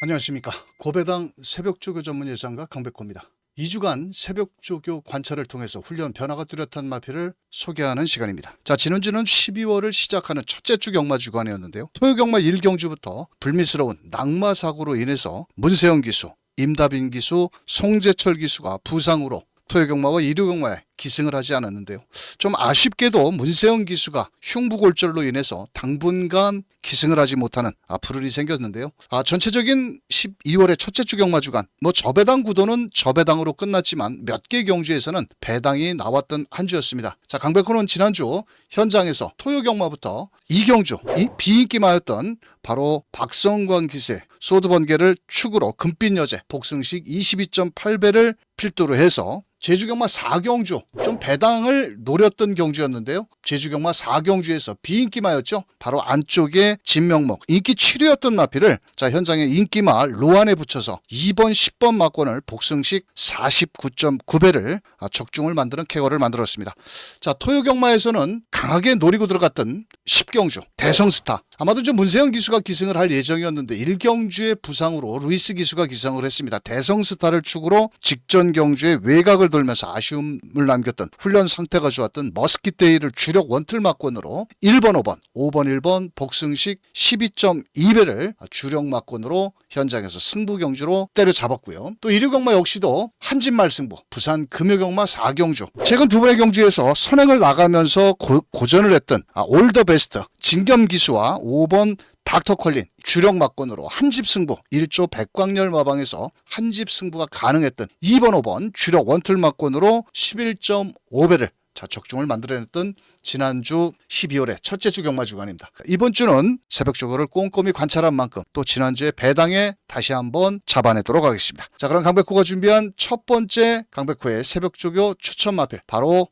안녕하십니까. 고배당 새벽조교 전문 예상가 강백호입니다. 2주간 새벽조교 관찰을 통해서 훈련 변화가 뚜렷한 마필을 소개하는 시간입니다. 자, 지난주는 12월을 시작하는 첫째 주 경마 주간이었는데요. 토요경마 1경주부터 불미스러운 낙마 사고로 인해서 문세영 기수, 임다빈 기수, 송재철 기수가 부상으로 토요경마와 일요경마에 기승을 하지 않았는데요. 좀 아쉽게도 문세영 기수가 흉부골절로 인해서 당분간 기승을 하지 못하는 불운이 생겼는데요. 전체적인 12월의 첫째 주 경마 주간 저배당 구도는 저배당으로 끝났지만 몇 개 경주에서는 배당이 나왔던 한 주였습니다. 자, 강백호는 지난주 현장에서 토요경마부터 2경주 이 비인기마였던 바로 박성광 기세 소드번개를 축으로 금빛 여제 복승식 22.8배를 필두로 해서 제주경마 4경주 좀 배당을 노렸던 경주였는데요. 제주경마 4경주에서 비인기마였죠. 바로 안쪽에 진명목 인기 7위였던 마필을 자 현장에 인기마 로안에 붙여서 2번 10번 마권을 복승식 49.9배를 적중을 만드는 쾌거를 만들었습니다. 자, 토요경마에서는 강하게 노리고 들어갔던 10경주 대성스타 아마도 좀 문세영 기수가 기승을 할 예정이었는데 1경주의 부상으로 루이스 기수가 기승을 했습니다. 대성스타를 축으로 직전 경주에 외곽을 돌면서 아쉬움을 남겼던 훈련 상태가 좋았던 머스킷데이를 주력 원틀 막권으로 1번 5번 5번 1번 복승식 12.2배를 주력 막권으로 현장에서 승부 경주로 때려잡았고요. 또 일요경마 역시도 한진말 승부 부산 금요경마 4경주 최근 두 번의 경주에서 선행을 나가면서 고전을 했던 올더 베스트 진겸 기수와 5번 닥터 컬린 주력 막권으로 한집 승부 1조 백광열 마방에서 한집 승부가 가능했던 2번 5번 주력 원툴 막권으로 11.5배를 적중을 만들어냈던 지난주 12월의 첫째 주 경마 주간입니다. 이번 주는 새벽조교를 꼼꼼히 관찰한 만큼 또 지난주에 배당에 다시 한번 잡아내도록 하겠습니다. 자, 그럼 강백호가 준비한 첫 번째 강백호의 새벽조교 추천 마필 바로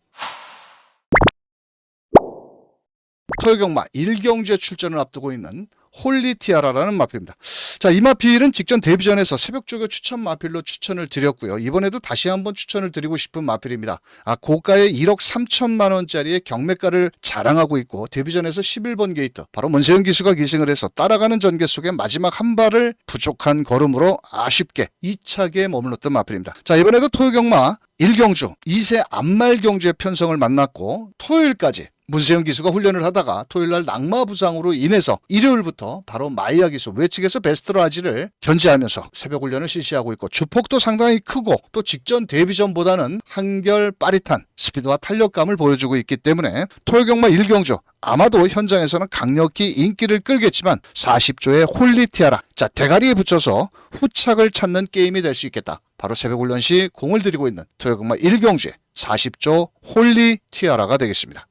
토요경마 1경주에 출전을 앞두고 있는 홀리티아라라는 마필입니다. 자, 이 마필은 직전 데뷔전에서 새벽조교 추천 마필로 추천을 드렸고요. 이번에도 다시 한번 추천을 드리고 싶은 마필입니다. 고가의 1억 3천만 원짜리의 경매가를 자랑하고 있고 데뷔전에서 11번 게이트 바로 문세영 기수가 기승을 해서 따라가는 전개 속에 마지막 한 발을 부족한 걸음으로 아쉽게 2차기에 머물렀던 마필입니다. 자, 이번에도 토요경마 1경주 2세 암말 경주의 편성을 만났고 토요일까지 문세영 기수가 훈련을 하다가 토요일날 낙마 부상으로 인해서 일요일부터 바로 마이야 기수 외측에서 베스트라지를 견제하면서 새벽 훈련을 실시하고 있고 주폭도 상당히 크고 또 직전 데뷔전보다는 한결 빠릿한 스피드와 탄력감을 보여주고 있기 때문에 토요경마 1경주 아마도 현장에서는 강력히 인기를 끌겠지만 40조의 홀리티아라 자 대가리에 붙여서 후착을 찾는 게임이 될 수 있겠다. 바로 새벽 훈련 시 공을 들이고 있는 토요경마 1경주의 40조 홀리티아라가 되겠습니다.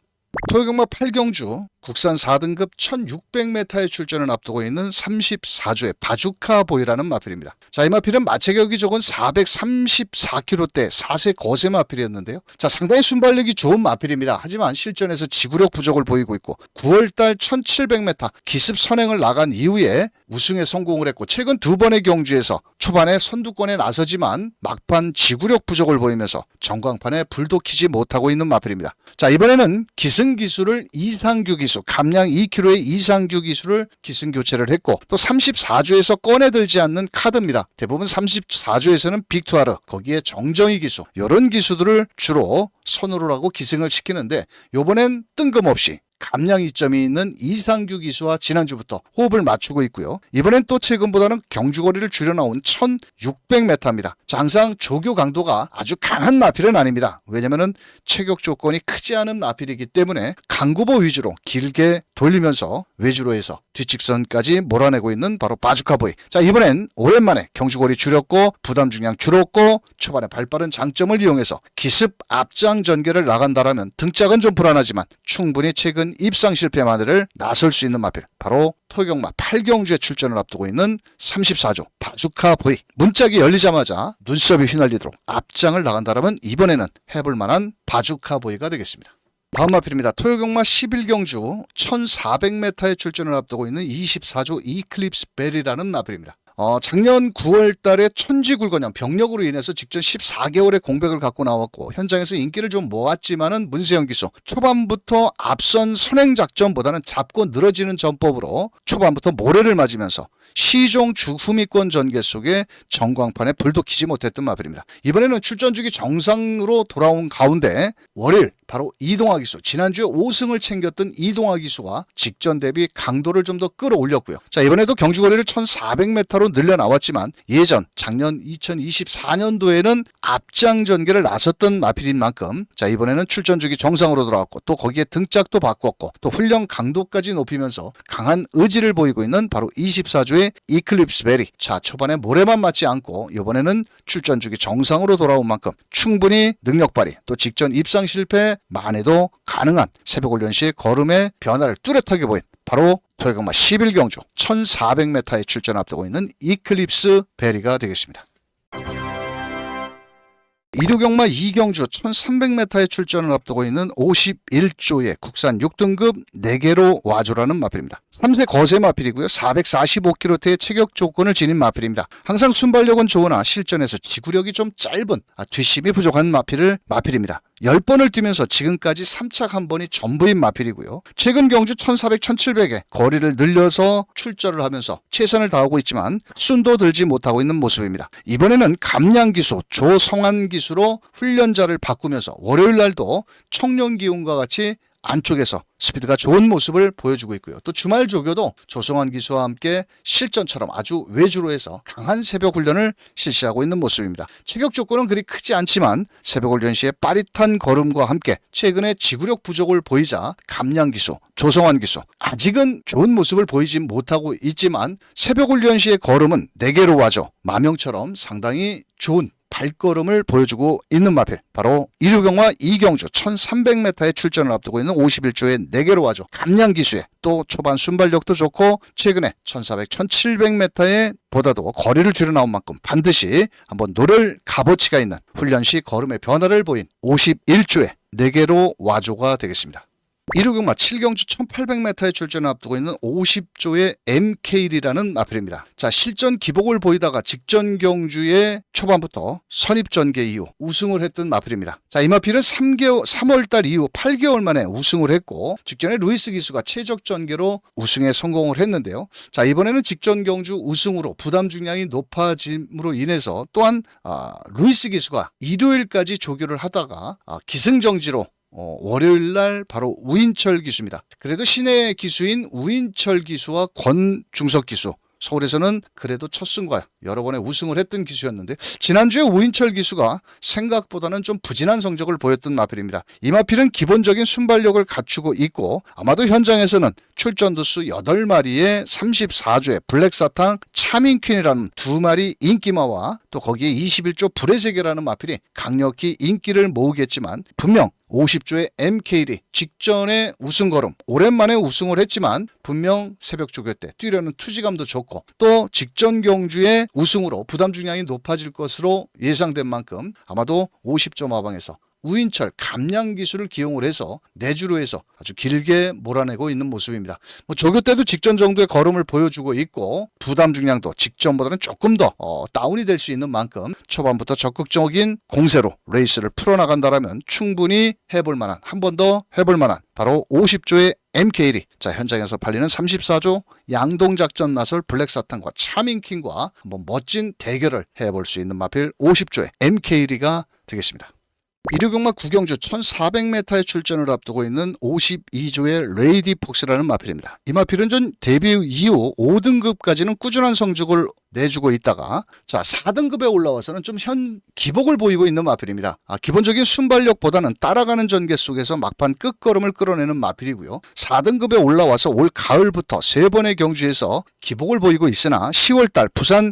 토요경마 8경주 국산 4등급 1600m의 출전을 앞두고 있는 34조의 바주카 보이라는 마필입니다. 자, 이 마필은 마체격이 적은 434kg대 4세 거세 마필이었는데요. 자, 상당히 순발력이 좋은 마필입니다. 하지만 실전에서 지구력 부족을 보이고 있고 9월달 1700m 기습 선행을 나간 이후에 우승에 성공을 했고 최근 두 번의 경주에서 초반에 선두권에 나서지만 막판 지구력 부족을 보이면서 전광판에 불도 켜지 못하고 있는 마필입니다. 자, 이번에는 기승 기수를 이상규 기수 감량 2kg의 이상규 기수를 기승 교체를 했고 또 34조에서 꺼내들지 않는 카드입니다. 대부분 34조에서는 빅투아르 거기에 정정희 기수 이런 기수들을 주로 선호를 하고 기승을 시키는데 이번엔 뜬금없이 감량 이점이 있는 이상규 기수와 지난주부터 호흡을 맞추고 있고요. 이번엔 또 최근보다는 경주거리를 줄여나온 1600m입니다. 항상 조교 강도가 아주 강한 마필은 아닙니다. 왜냐하면 체격 조건이 크지 않은 마필이기 때문에 강구보 위주로 길게 돌리면서 외주로 해서 뒷직선까지 몰아내고 있는 바로 바주카보이. 자, 이번엔 오랜만에 경주거리 줄였고 부담 중량 줄었고 초반에 발빠른 장점을 이용해서 기습 앞장 전개를 나간다라면 등짝은 좀 불안하지만 충분히 최근 입상 실패만을 나설 수 있는 마필 바로 토요경마 8경주에 출전을 앞두고 있는 34조 바주카 보이. 문짝이 열리자마자 눈썹이 휘날리도록 앞장을 나간다라면 이번에는 해볼 만한 바주카 보이가 되겠습니다. 다음 마필입니다. 토요경마 11경주 1400m에 출전을 앞두고 있는 24조 이클립스 벨이라는 마필입니다. 작년 9월 달에 천지굴건형 병력으로 인해서 직전 14개월의 공백을 갖고 나왔고 현장에서 인기를 좀 모았지만은 문세영 기수 초반부터 앞선 선행작전보다는 잡고 늘어지는 전법으로 초반부터 모래를 맞으면서 시종 주후미권 전개 속에 전광판에 불도 켜지 못했던 마필입니다. 이번에는 출전 주기 정상으로 돌아온 가운데 월요일 바로 이동하 기수, 지난주에 5승을 챙겼던 이동하 기수가 직전 대비 강도를 좀 더 끌어올렸고요. 자, 이번에도 경주 거리를 1400m로 늘려 나왔지만 예전 작년 2024년도에는 앞장 전개를 나섰던 마필인 만큼 자, 이번에는 출전 주기 정상으로 돌아왔고 또 거기에 등짝도 바꿨고 또 훈련 강도까지 높이면서 강한 의지를 보이고 있는 바로 24조의 이클립스 베리. 자, 초반에 모래만 맞지 않고 이번에는 출전 주기 정상으로 돌아온 만큼 충분히 능력 발휘 또 직전 입상 실패 만에도 가능한 새벽훈련 시 걸음의 변화를 뚜렷하게 보인 바로 토요경마 11경주 1400m에 출전 앞두고 있는 이클립스 베리가 되겠습니다. 일요경마 2경주 1300m에 출전을 앞두고 있는 51조의 국산 6등급 4개로 와줘라는 마필입니다. 3세 거세 마필이고요. 445kg대의 체격 조건을 지닌 마필입니다. 항상 순발력은 좋으나 실전에서 지구력이 좀 짧은 뒷심이 부족한 마필입니다. 10번을 뛰면서 지금까지 3착 1번이 전부인 마필이고요. 최근 경주 1400, 1700에 거리를 늘려서 출전을 하면서 최선을 다하고 있지만 순도 들지 못하고 있는 모습입니다. 이번에는 감량기수, 조성한 기수로 훈련자를 바꾸면서 월요일 날도 청룡기운과 같이 안쪽에서 스피드가 좋은 모습을 보여주고 있고요. 또 주말 조교도 조성환 기수와 함께 실전처럼 아주 외주로 해서 강한 새벽 훈련을 실시하고 있는 모습입니다. 체격 조건은 그리 크지 않지만 새벽 훈련 시에 빠릿한 걸음과 함께 최근에 지구력 부족을 보이자 감량 기수, 조성환 기수 아직은 좋은 모습을 보이지 못하고 있지만 새벽 훈련 시의 걸음은 4개로 와줘 마명처럼 상당히 좋은 발걸음을 보여주고 있는 마필 바로 일요경마 2경주 1300m에 출전을 앞두고 있는 51조의 4개로 와줘 감량 기수에 또 초반 순발력도 좋고 최근에 1400, 1700m에 보다도 거리를 줄여 나온 만큼 반드시 한번 노릴 값어치가 있는 훈련 시 걸음의 변화를 보인 51조의 4개로 와줘가 되겠습니다. 일요경마 7경주 1800m에 출전을 앞두고 있는 50조의 MKL이라는 마필입니다. 자, 실전 기복을 보이다가 직전 경주의 초반부터 선입전개 이후 우승을 했던 마필입니다. 자, 이 마필은 3월달 이후 8개월 만에 우승을 했고 직전에 루이스 기수가 최적 전개로 우승에 성공을 했는데요. 자, 이번에는 직전 경주 우승으로 부담 중량이 높아짐으로 인해서 또한 루이스 기수가 일요일까지 조교를 하다가 기승정지로 월요일날 바로 우인철 기수입니다. 그래도 신의 기수인 우인철 기수와 권중석 기수 서울에서는 그래도 첫 승과 여러 번의 우승을 했던 기수였는데 지난주에 우인철 기수가 생각보다는 좀 부진한 성적을 보였던 마필입니다. 이 마필은 기본적인 순발력을 갖추고 있고 아마도 현장에서는 출전두수 8마리의 34조의 블랙사탕 차민퀸이라는 2마리 인기마와 또 거기에 21조 불의 세계라는 마필이 강력히 인기를 모으겠지만 분명 50조의 MKL이 직전에 우승 걸음 오랜만에 우승을 했지만 분명 새벽 조교 때 뛰려는 투지감도 좋고 또 직전 경주의 우승으로 부담 중량이 높아질 것으로 예상된 만큼 아마도 50조 마방에서 우인철 감량 기수를 기용을 해서 내주로 해서 아주 길게 몰아내고 있는 모습입니다. 조교 때도 직전 정도의 걸음을 보여주고 있고 부담 중량도 직전보다는 조금 더 다운이 될 수 있는 만큼 초반부터 적극적인 공세로 레이스를 풀어나간다라면 충분히 해볼 만한 한 번 더 해볼 만한 바로 50조의 MKL이 자 현장에서 팔리는 34조 양동작전 나설 블랙사탄과 차민킹과 한번 멋진 대결을 해볼 수 있는 마필 50조의 MKL이가 되겠습니다. 일요경마 9경주 1400m에 출전을 앞두고 있는 52조의 레이디 폭스라는 마필입니다. 이 마필은 전 데뷔 이후 5등급까지는 꾸준한 성적을 내주고 있다가 자 4등급에 올라와서는 좀 기복을 보이고 있는 마필입니다. 기본적인 순발력보다는 따라가는 전개 속에서 막판 끝걸음을 끌어내는 마필이고요. 4등급에 올라와서 올 가을부터 3번의 경주에서 기복을 보이고 있으나 10월달 부산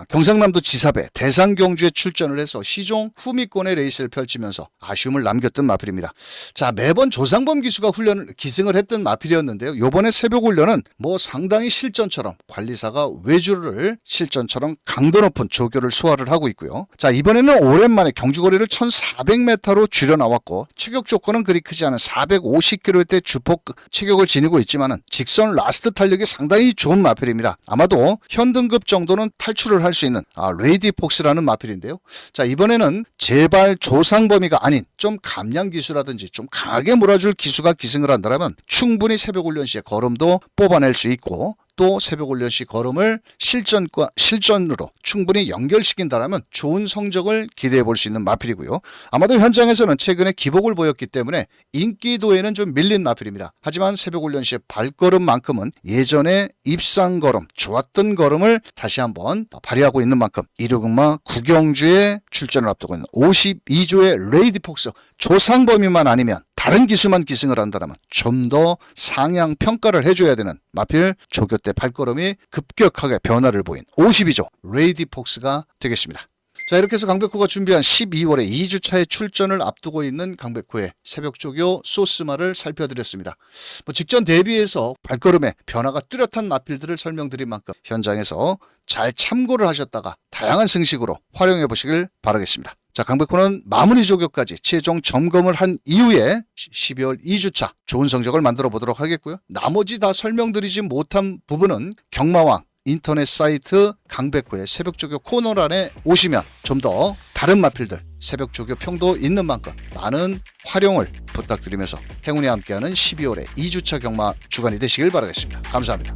경상남도 지사배 대상경주에 출전을 해서 시종 후미권의 레이스를 펼치면서 아쉬움을 남겼던 마필입니다. 자 매번 조상범 기수가 기승을 했던 마필이었는데요. 이번에 새벽 훈련은 상당히 실전처럼 관리사가 외주를 실전처럼 강도 높은 조교를 소화를 하고 있고요. 자, 이번에는 오랜만에 경주거리를 1400m로 줄여 나왔고 체격 조건은 그리 크지 않은 450km대 주폭 체격을 지니고 있지만은 직선 라스트 탄력이 상당히 좋은 마필입니다. 아마도 현등급 정도는 탈출을 할 수 있는 레이디 폭스라는 마필인데요. 자, 이번에는 제발 조상 범위가 아닌 좀 감량 기수라든지 좀 강하게 몰아줄 기수가 기승을 한다면 충분히 새벽 훈련 시에 걸음도 뽑아낼 수 있고 또 새벽 훈련 시 걸음을 실전으로 충분히 연결시킨다면 좋은 성적을 기대해 볼 수 있는 마필이고요. 아마도 현장에서는 최근에 기복을 보였기 때문에 인기도에는 좀 밀린 마필입니다. 하지만 새벽 훈련 시의 발걸음만큼은 예전에 입상 걸음, 좋았던 걸음을 다시 한번 발휘하고 있는 만큼 이륙마 구경주에 출전을 앞두고 있는 52조의 레이디 폭스 조상 범위만 아니면 다른 기수만 기승을 한다면 좀 더 상향 평가를 해줘야 되는 마필 조교 때 발걸음이 급격하게 변화를 보인 52조 레이디 폭스가 되겠습니다. 자, 이렇게 해서 강백호가 준비한 12월에 2주차에 출전을 앞두고 있는 강백호의 새벽 조교 소스마를 살펴드렸습니다. 직전 대비해서 발걸음에 변화가 뚜렷한 마필들을 설명드린 만큼 현장에서 잘 참고를 하셨다가 다양한 승식으로 활용해 보시길 바라겠습니다. 자, 강백호는 마무리 조교까지 최종 점검을 한 이후에 12월 2주차 좋은 성적을 만들어 보도록 하겠고요. 나머지 다 설명드리지 못한 부분은 경마왕 인터넷 사이트 강백호의 새벽조교 코너란에 오시면 좀 더 다른 마필들 새벽조교 평도 있는 만큼 많은 활용을 부탁드리면서 행운이 함께하는 12월의 2주차 경마 주간이 되시길 바라겠습니다. 감사합니다.